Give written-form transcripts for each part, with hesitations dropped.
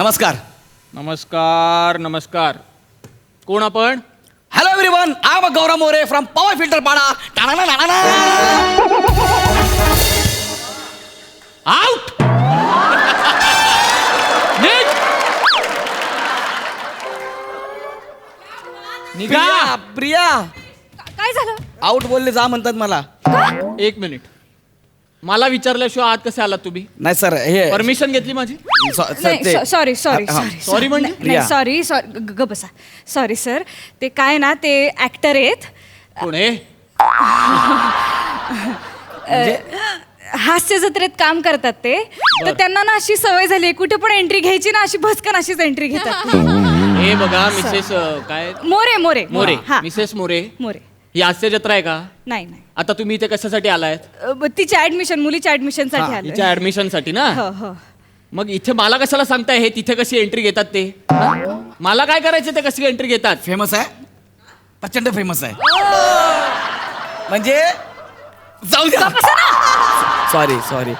नमस्कार. नमस्कार नमस्कार. कोण आपण? Hello everyone, I am Gaurav More from Powai Filter Pada. Out. निघा. प्रिया काय झालं? आउट बोलले जा म्हणतात मला. एक मिनिट. मला विचारल्याशिवाय आत कसे आलात तुम्ही? नाही सर, हे परमिशन घेतली माझी? सॉरी सॉरी हा, सॉरी सॉरी म्हणजे? प्रिया. सॉरी सॉरी ग बसा. सॉरी सर, ते काय ना ते ऍक्टर आहेत, कोण आहे? हास्य जत्रेत काम करतात ते. तर त्यांना ना अशी सवय झाली, कुठे पण एंट्री घ्यायची ना अशी भस्कन अशीच एंट्री घेतात. हे बघा मिसेस काय मोरे मोरे मोरे. हा मिसेस मोरे, मोरे. ही हास्य जत्रा आहे का? नाही नाही, आता तुम्ही इथे कशासाठी आलायत? तिची ऍडमिशन, मुलीच्या ऍडमिशन साठी आलोय. तिच्या ऍडमिशन साठी ना? हो हो. मग इथे मला कशाला सांगताय हे तिथे कशी एंट्री घेतात ते? हा? मला काय करायचं ते कशी एंट्री घेतात? फेमस आहे, प्रचंड फेमस आहे. म्हणजे जाऊ द्या. Sorry sorry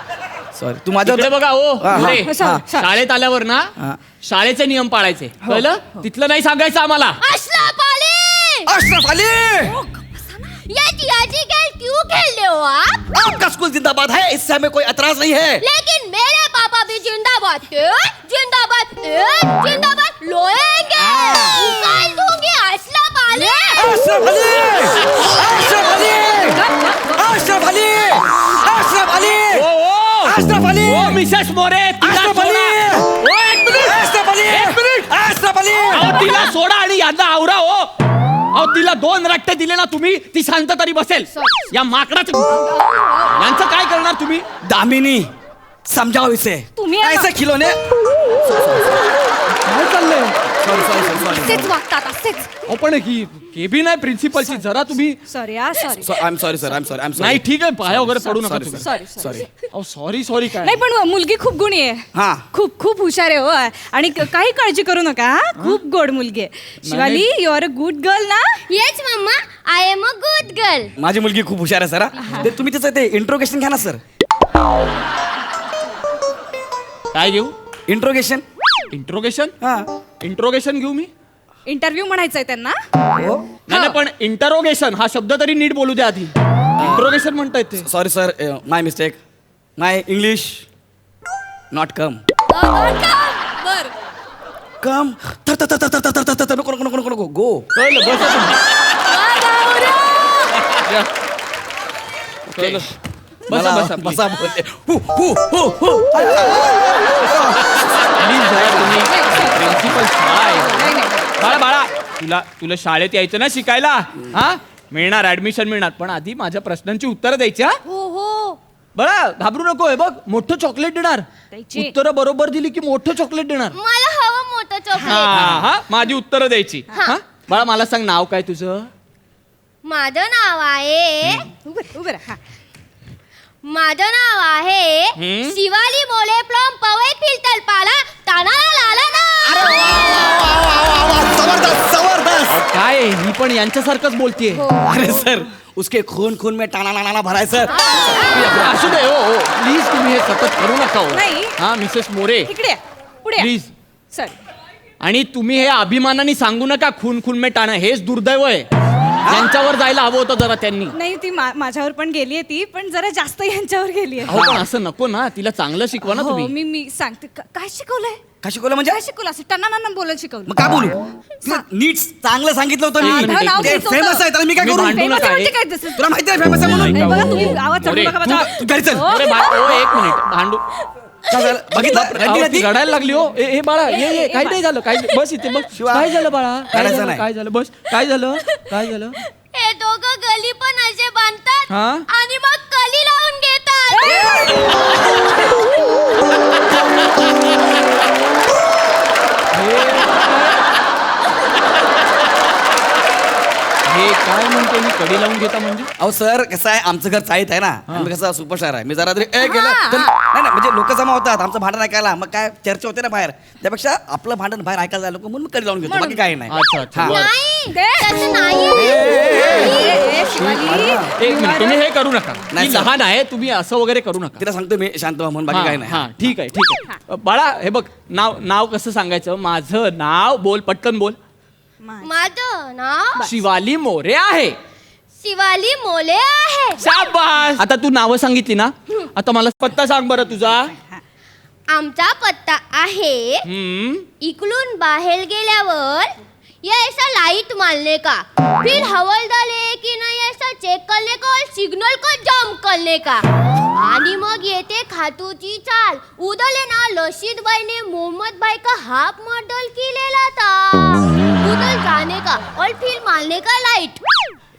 sorry. तू माझ्या इकडे बघा ओ हा, मोरे. हा, हा. शाळेत आल्यावर ना हा. शाळेचे नियम पाळायचे, कळलं? तिथलं नाही सांगायचं आम्हाला. अशरफ अली, अशरफ अली, ये टीआरजी खेल क्यों खेल रहे हो आप? आपका स्कूल जिंदाबाद है, इससे हमें कोई एतराज नहीं है. लेकिन मेरे पापा भी जिंदाबाद थे, जिंदाबाद थे, जिंदाबाद लोएंगे. उकाल दूंगी अशरफ अली. अशरफ अली, अशरफ अली, अशरफ अली, अशरफ अली, अशरफ अली, ओ मिसेस मोरे, तिला अशरफ अली, सोडा. ओ, एक मिनिट. अशरफ अली, एक मिनिट. अशरफ अली. अहो, तिला सोडा आणि यांना आवरा हो. अहो तिला 2 रट्टे दिले ना तुम्ही, ती शांत तरी बसेल. या माकडाच यांचं काय करणार तुम्ही? दामिनी, समजाओ इसे. तुम्ही ऐसे खिलौने. काय चाललंय? सॉरी सॉरी सॉरी असेच वागतात असेच. आपण ही केबिन आहे प्रिन्सिपलची, जरा तुम्ही. सॉरी हा sorry. I am sorry sir, I am sorry, I am नाही ठीक आहे, पाया वगैरे पडू नका Sorry, तुम्ही. Sorry sorry. अहो सॉरी सॉरी काय? नाही पण मुलगी खूप गुणी आहे. हा. खूप खूप हुशार आहे हो. आणि काही काळजी करू नका हा. खूप गोड मुलगी आहे. Shivali, you are a good girl ना? Yes mamma, I am a good girl. माझी मुलगी खूप हुशार आहे सर. ते तुम्ही त्याचं ते इंट्रोगेशन घ्या ना सर. काय घेऊ? इंट्रोगेशन. इंट्रोगेशन? हा. इंट्रोगेशन घेऊ मी? इंटरव्ह्यू म्हणायचंय त्यांना. हो. नाही नाही, पण इंटरोगेशन हा शब्द तरी नीट बोलू द्या आधी. इंट्रोगेशन म्हणतायत ते. Sorry sir, my mistake. My English not come. बर. कम. नको नको नको नको नको गो. कळलं, बसा तुम्ही. या. कळलं. बसा बसा please. बसा बोलते. हु हु हु हु. Please जरा तुम्ही प्रिन्सिपल नाही, नाही. बाळा बाळा, तुला शाळेत यायचं ना शिकायला? हा, मिळणार, ऍडमिशन मिळणार, पण आधी माझ्या प्रश्नांची उत्तरं द्यायची. हा हो हो. बाळा, घाबरू नको. हे बघ, मोठं चॉकलेट देणार. द्यायची. उत्तरं बरोबर दिली की मोठं चॉकलेट देणार. मला हवं मोठं हा चॉकलेट. हा, माझी उत्तरं द्यायची. हा बाळा, मला सांग नाव काय तुझं? माझं नाव आहे, उभं राहा. माझं नाव आहे हम्म? शिवाली मोले फ्रॉम पवई फिल्टर पाला तानाला लाला ना. जबरदस्त जबरदस्त. काय ही पण यांच्यासारखंच बोलतीये. अरे सर, उसके खून खून में टाना नाना भरा है सर. असू दे हो, प्लीज तुम्ही हे सतत करू नका हो. नाही. हा मिसेस मोरे, इकडे या. पुढे या. प्लीज. सॉरी. आणि तुम्ही हे अभिमानाने सांगू नका खून खून में टाणं, हेच दुर्दैव आहे. यांच्यावर जायला हवं होतं जरा त्यांनी. नाही ती माझ्यावर पण गेलीये ती, पण जरा जास्त यांच्यावर गेलीये. अहो पण असं नको ना, तिला चांगलं शिकवा ना हो, तुम्ही. मी सांगते. काय शिकवलंय? काय शिकवलं म्हणजे? काय शिकवलं? असं टनाना बोलायला शिकवलं. मग काय बोलू? तुला नीट चांगलं सांगितलं होतं एक मी. मिनिट, नाव ते घ्यायचं फेमस होतं. आहे, त्याला मी काय मी करू? भांडू Famous नका. म्हणजे काय तसं? तुला माहिती आहे फेमस आहे म्हणून? नाही, बघा तुम्ही आवाज चढवू मोरे, नका माझा. तू घरी चल. हो. अरे एक मिनिट, भांडू. काय झालं? बघितलं? अहो, रडली ना ती ती? रडायला लागली हो. हे बाळा, ये काही नाही झालं. काय बस इथे बस. शिवा. काय झालं बाळा? काय रडायचं झालं? नाही. काय झालं? बस. काय झालं? काय झालं? हे दोघं गली पण असे बांधतात हा? आणि मग कली लावून घेतात. हे काय म्हणतो मी कडी लावून घेता म्हणजे अहो सर कसं आहे आमचं घर चाळीत आहे ना आम्ही कसं सुपरस्टार आहे मी जरा तरी केलं तर नाही नाही म्हणजे लोक जमा होतात आमचं भांडण ऐकायला मग काय चर्चा होते ना बाहेर त्यापेक्षा आपलं भांडण बाहेर ऐकायला लोक म्हणून कडी लावून घेतो बाकी काही नाही अच्छा अच्छा हा. बरं. नाही तसं नाही एक मिनिट तुम्ही हे करू नका नाही, मी सर. लहान आहे तुम्ही असं वगैरे करू नका तिला सांगतो मी शांत व्हा म्हणून बाकी काही नाही हा ठीक आहे ठीक आहे बाळा हे बघ नाव कसं सांगायचं माझं नाव बोल पटकन बोल माझं नाव शिवाली मोरे आहे शिवाली मोले आहे शाबास आता तू नावं सांगितली ना आता मला पत्ता सांग बरं तुझा आमचा पत्ता आहे हम्म इकडून बाहेर गेल्यावर ये ऐसा लाइट मारने का फिर हवलदार की नहीं ऐसा चेक करने का और सिग्नल को जंप करने का आणि मग येते खातूची चाल उधर ना लशीद भाई ने मोहम्मद भाई का हाफ मॉडल केलेला था उधर जाने का और फिर मारने का लाइट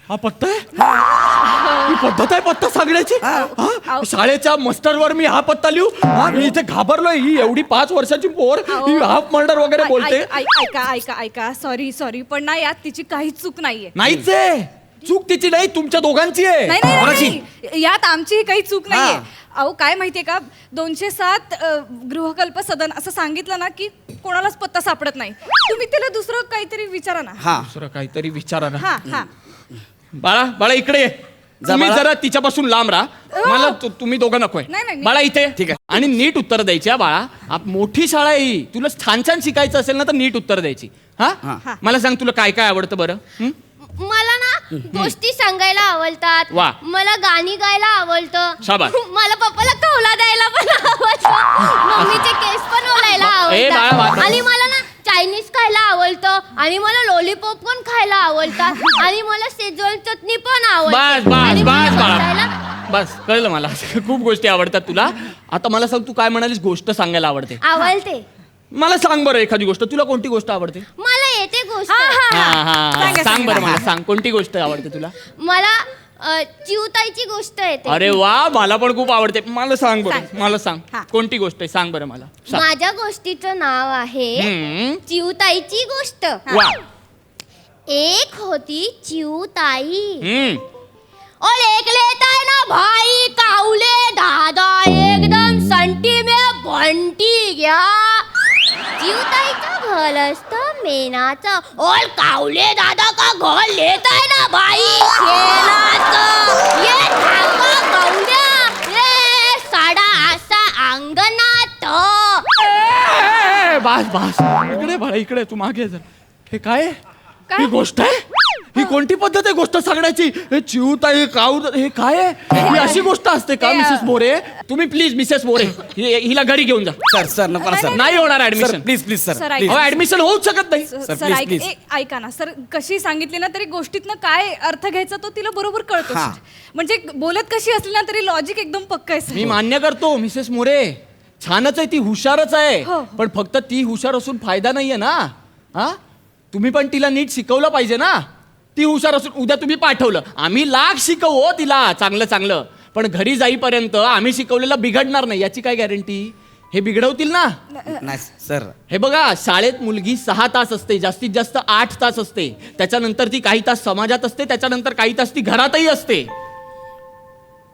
हा पत्ता आहे ही पद्धत आहे पत्ता सांगण्याची हा? शाळेच्या मस्टरवर मी हा पत्ता लिहू हा, मी इथे घाबरलोय ही एवढी 5 वर्षाची पोर ही हाफ मर्डर वगैरे बोलते ऐका सॉरी पण ना यात तिची काही चूक नाहीये नाहीच आहे चूक तिची नाही तुमच्या दोघांची आहे नाही नाही, नाही यात आमची काही चूक नाहीये अहो काय माहितीये का 207 गृहकल्प सदन असं सांगितलं ना की कोणालाच पत्ता सापडत नाही तुम्ही तिला दुसरं काहीतरी विचारा ना हा दुसरं काहीतरी विचारा ना हा हा बाळा इकडे ये. तुम्ही बाळा. जरा तिच्यापासून लांब राहा मला तुम्ही दोघं नकोय नाही, नाही, बाळा इथे ठीक आहे. आणि नीट उत्तर द्यायची हा बाळा मोठी शाळा आहे ही तुला छान छान शिकायचं असेल ना तर नीट उत्तर द्यायची हा. हा मला सांग तुला काय काय आवडतं बरं हं? मला ना गोष्टी सांगायला आवडतात वा. मला गाणी गायला आवडतं शाबास. मला पप्पाला कौला द्यायला पण आवडतं मम्मीचे केस पण ओलायला ए, बाळा, आवडतात बाळा. आणि मला ना चायनीज खायला आवडतं आणि मला लॉलीपॉप पण खायला आवडतात आणि मला शेजवान चटणी पण बस आवडते बस आणि बस मला बाळा बसायला बस कळलं मला खूप गोष्टी आवडतात तुला आता मला सांग तू काय म्हणालीस गोष्ट सांगायला आवडते आवडते मला सांग बरं एखादी गोष्ट तुला कोणती गोष्ट आवडते मला येते गोष्ट सांगा, सांग बरं सांगा. मला सांग कोणती गोष्ट आवडते तुला मला चिवताईची गोष्ट येते अरे वा मला पण खूप आवडते मला सांग बरं सांग. मला सांग हा. कोणती गोष्ट आहे सांग बरं मला सांग. माझ्या गोष्टीचं नाव आहे हम्म. चिवताईची गोष्ट वा एक होती चिवताई हम्म. और एक लेता है ना भाई काउले दादा एकदम संटी में बंटी गया चिवताईचं घर असतं मेनाचं और काउले दादा का घर लेता है ना भाई शेणाचं ये धागा गवल्या ये साडा असा अंगणात बस इकडे बाळा इकडे तू मागे जर हे काय काय? ही गोष्ट आहे ही कोणती पद्धत आहे गोष्ट सांगण्याची हे चिवताई काऊ हे काय आहे ही अशी गोष्ट असते का ते, मिसेस मोरे तुम्ही प्लीज मिसेस मोरे हिला घरी घेऊन जा सर नको ना सर नाही होणार sir admission please sir sir, please admission होऊच शकत नाही सर, सर please, please. ऐका ना सर कशी सांगितली ना तरी गोष्टीतनं काय अर्थ घ्यायचा तो तिला बरोबर कळतो हा. म्हणजे बोलत कशी असली ना तरी लॉजिक एकदम पक्क आहे मी सर. मान्य करतो मिसेस मोरे छानच आहे ती हुशारच आहे हो. पण फक्त ती हुशार असून फायदा नाहीये ना हा तुम्ही पण तिला नीट शिकवलं पाहिजे ना ती हुशार असून उद्या तुम्ही पाठवलं आम्ही लाख शिकवू हो तिला चांगलं पण घरी जाईपर्यंत आम्ही शिकवलेलं बिघडणार नाही याची काय गॅरंटी हे बिघडवतील ना नाही सर हे बघा शाळेत मुलगी 6 तास असते जास्तीत जास्त 8 तास असते त्याच्यानंतर ती काही तास समाजात असते त्याच्यानंतर काही तास ती घरातही असते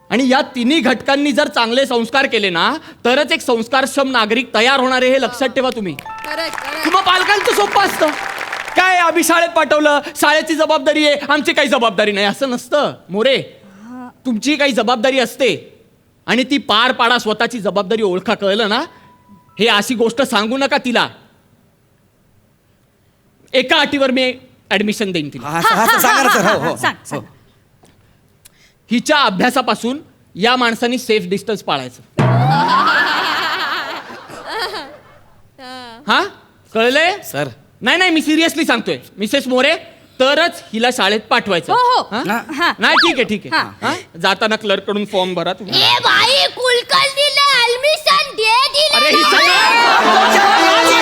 आणि या तिन्ही घटकांनी जर चांगले संस्कार केले ना तरच एक संस्कारक्षम नागरिक तयार होणार आहे हे लक्षात ठेवा तुम्ही तुम्हा पालकांचं सोपं असतं काय आम्ही शाळेत पाठवलं शाळेची जबाबदारी आहे आमची काही जबाबदारी नाही असं नसतं मोरे तुमची काही जबाबदारी असते आणि ती पार पाडा स्वतःची जबाबदारी ओळखा कळलं ना हे अशी गोष्ट सांगू नका तिला एका अटीवर मी ऍडमिशन देईन तिला हा सर सांगा ना सर हो सांग. हिच्या अभ्यासापासून या माणसाने सेफ डिस्टन्स पाळायचं हा कळलंय सर नाही मी सिरियसली सांगतोय मिसेस मोरे तरच हिला शाळेत पाठवायचं हो. हा? हा. नाही ठीक आहे हा? जाताना क्लर्क कडून फॉर्म भरा तुम्ही ए भाई कुलकर्णीला ऍडमिशन दे अरे दिले ही सगळं-